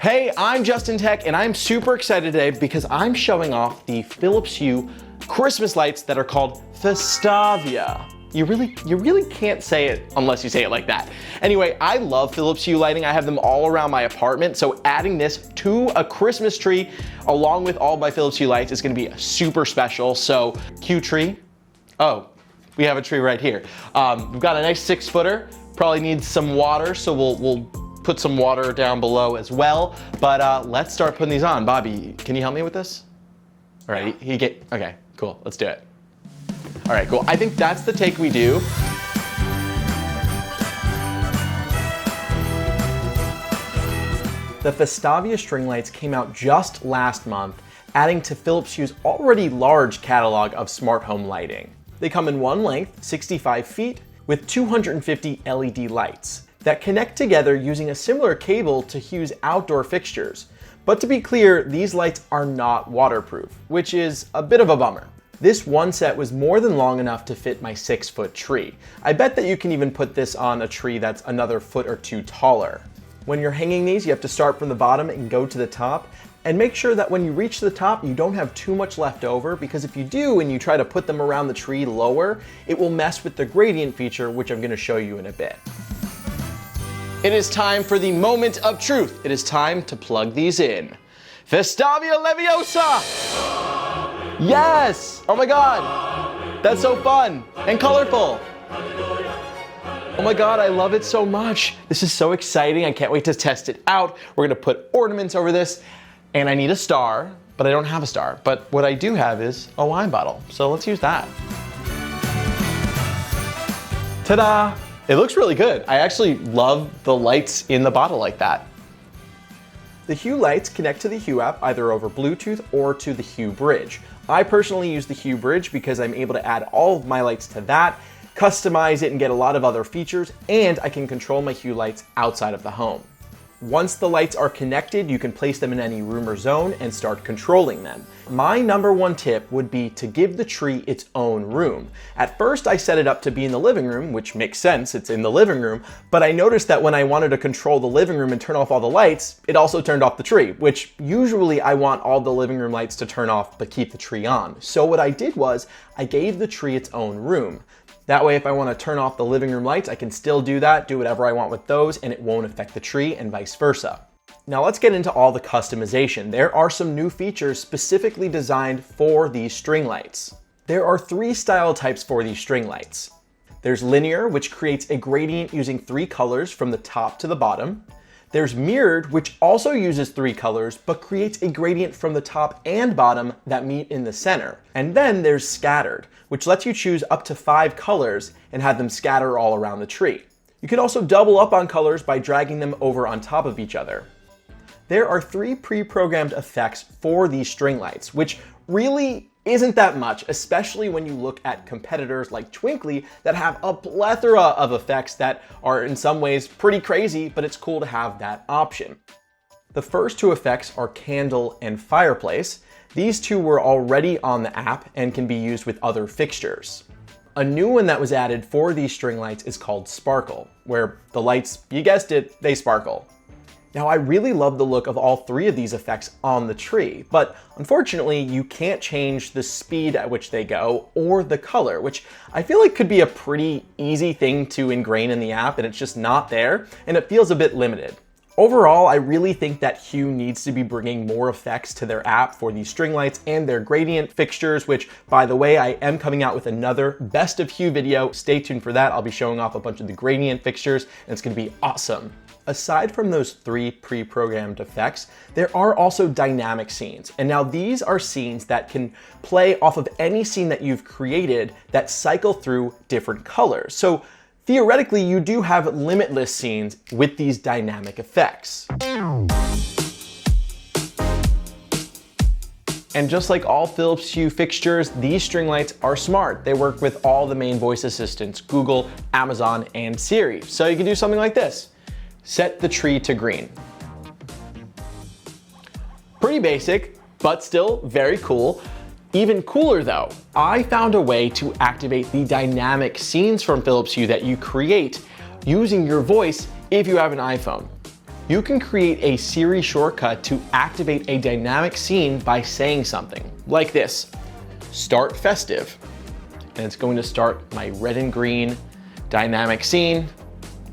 Hey, I'm Justin Tech, and I'm super excited today because I'm showing off the Philips Hue Christmas lights that are called Festavia. You really can't say it unless you say it like that. Anyway, I love Philips Hue lighting. I have them all around my apartment, so adding this to a Christmas tree along with all my Philips Hue lights is gonna be super special. So, Hue tree. Oh, we have a tree right here. We've got a nice 6-footer. Probably needs some water, so we'll put some water down below as well. But let's start putting these on. Bobby, can you help me with this? All right, okay, cool, let's do it. All right, cool. I think that's the take we do. The Festavia string lights came out just last month, adding to Philips Hue's already large catalog of smart home lighting. They come in one length, 65 feet, with 250 LED lights that connect together using a similar cable to Hue's outdoor fixtures. But to be clear, these lights are not waterproof, which is a bit of a bummer. This one set was more than long enough to fit my 6-foot tree. I bet that you can even put this on a tree that's another foot or two taller. When you're hanging these, you have to start from the bottom and go to the top, and make sure that when you reach the top, you don't have too much left over, because if you do and you try to put them around the tree lower, it will mess with the gradient feature, which I'm gonna show you in a bit. It is time for the moment of truth. It is time to plug these in. Festavia Leviosa! Yes! Oh my God! That's so fun and colorful. Oh my God, I love it so much. This is so exciting. I can't wait to test it out. We're gonna put ornaments over this, and I need a star, but I don't have a star. But what I do have is a wine bottle, so let's use that. Ta-da! It looks really good. I actually love the lights in the bottle like that. The Hue lights connect to the Hue app either over Bluetooth or to the Hue bridge. I personally use the Hue bridge because I'm able to add all of my lights to that, customize it and get a lot of other features, and I can control my Hue lights outside of the home. Once the lights are connected, you can place them in any room or zone and start controlling them. My #1 tip would be to give the tree its own room. At first, I set it up to be in the living room, which makes sense, it's in the living room, but I noticed that when I wanted to control the living room and turn off all the lights, it also turned off the tree, which usually I want all the living room lights to turn off but keep the tree on. So what I did was, I gave the tree its own room. That way, if I want to turn off the living room lights, I can still do that, do whatever I want with those, and it won't affect the tree and vice versa. Now let's get into all the customization. There are some new features specifically designed for these string lights. There are 3 style types for these string lights. There's linear, which creates a gradient using 3 colors from the top to the bottom. There's mirrored, which also uses 3 colors, but creates a gradient from the top and bottom that meet in the center. And then there's scattered, which lets you choose up to 5 colors and have them scatter all around the tree. You can also double up on colors by dragging them over on top of each other. There are 3 pre-programmed effects for these string lights, which really isn't that much, especially when you look at competitors like Twinkly that have a plethora of effects that are in some ways pretty crazy, but it's cool to have that option. The first 2 effects are candle and fireplace. These 2 were already on the app and can be used with other fixtures. A new one that was added for these string lights is called sparkle, where the lights, you guessed it, they sparkle. Now I really love the look of all 3 of these effects on the tree, but unfortunately you can't change the speed at which they go or the color, which I feel like could be a pretty easy thing to ingrain in the app, and it's just not there, and it feels a bit limited. Overall, I really think that Hue needs to be bringing more effects to their app for these string lights and their gradient fixtures, which, by the way, I am coming out with another Best of Hue video. Stay tuned for that. I'll be showing off a bunch of the gradient fixtures, and it's gonna be awesome. Aside from those 3 pre-programmed effects, there are also dynamic scenes. And now these are scenes that can play off of any scene that you've created that cycle through different colors. So theoretically, you do have limitless scenes with these dynamic effects. And just like all Philips Hue fixtures, these string lights are smart. They work with all the main voice assistants, Google, Amazon, and Siri. So you can do something like this. Set the tree to green. Pretty basic, but still very cool. Even cooler though, I found a way to activate the dynamic scenes from Philips Hue that you create using your voice if you have an iPhone. you can create a Siri shortcut to activate a dynamic scene by saying something like this: start festive. And it's going to start my red and green dynamic scene.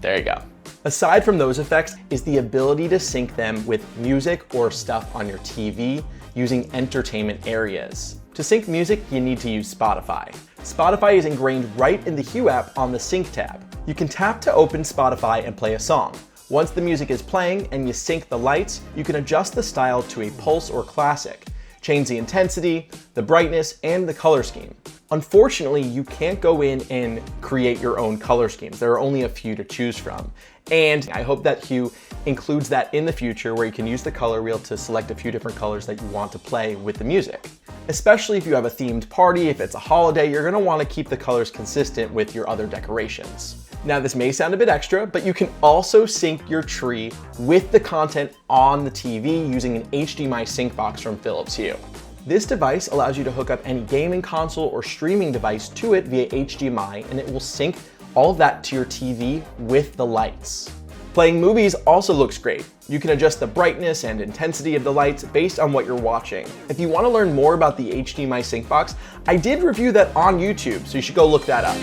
There you go. Aside from those effects is the ability to sync them with music or stuff on your TV using entertainment areas. To sync music, you need to use Spotify. Spotify is ingrained right in the Hue app on the Sync tab. You can tap to open Spotify and play a song. Once the music is playing and you sync the lights, you can adjust the style to a pulse or classic, change the intensity, the brightness, and the color scheme. Unfortunately, you can't go in and create your own color schemes. There are only a few to choose from. And I hope that Hue includes that in the future, where you can use the color wheel to select a few different colors that you want to play with the music. Especially if you have a themed party, if it's a holiday, you're gonna wanna keep the colors consistent with your other decorations. Now, this may sound a bit extra, but you can also sync your tree with the content on the TV using an HDMI sync box from Philips Hue. This device allows you to hook up any gaming console or streaming device to it via HDMI, and it will sync all of that to your TV with the lights. Playing movies also looks great. You can adjust the brightness and intensity of the lights based on what you're watching. If you want to learn more about the HDMI sync box, I did review that on YouTube, so you should go look that up.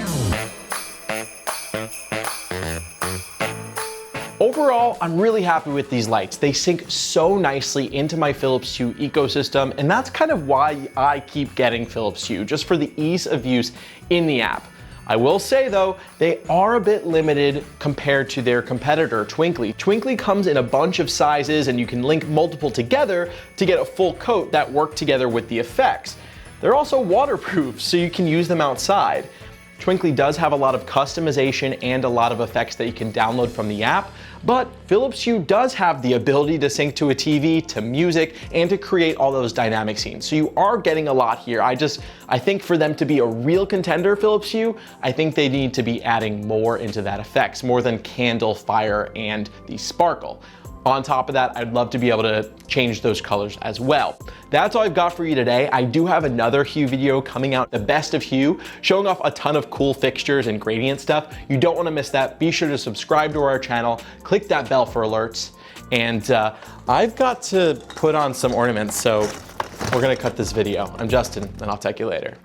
Overall, I'm really happy with these lights. They sync so nicely into my Philips Hue ecosystem, and that's kind of why I keep getting Philips Hue, just for the ease of use in the app. I will say though, they are a bit limited compared to their competitor, Twinkly. Twinkly comes in a bunch of sizes, and you can link multiple together to get a full coat that work together with the effects. They're also waterproof, so you can use them outside. Twinkly does have a lot of customization and a lot of effects that you can download from the app, but Philips Hue does have the ability to sync to a TV, to music, and to create all those dynamic scenes. So you are getting a lot here. I think for them to be a real contender, Philips Hue, I think they need to be adding more into that effects, more than candle, fire, and the sparkle. On top of that, I'd love to be able to change those colors as well. That's all I've got for you today. I do have another Hue video coming out, the best of Hue, showing off a ton of cool fixtures and gradient stuff. You don't want to miss that. Be sure to subscribe to our channel, click that bell for alerts, and I've got to put on some ornaments, so we're gonna cut this video. I'm Justin, and I'll talk to you later.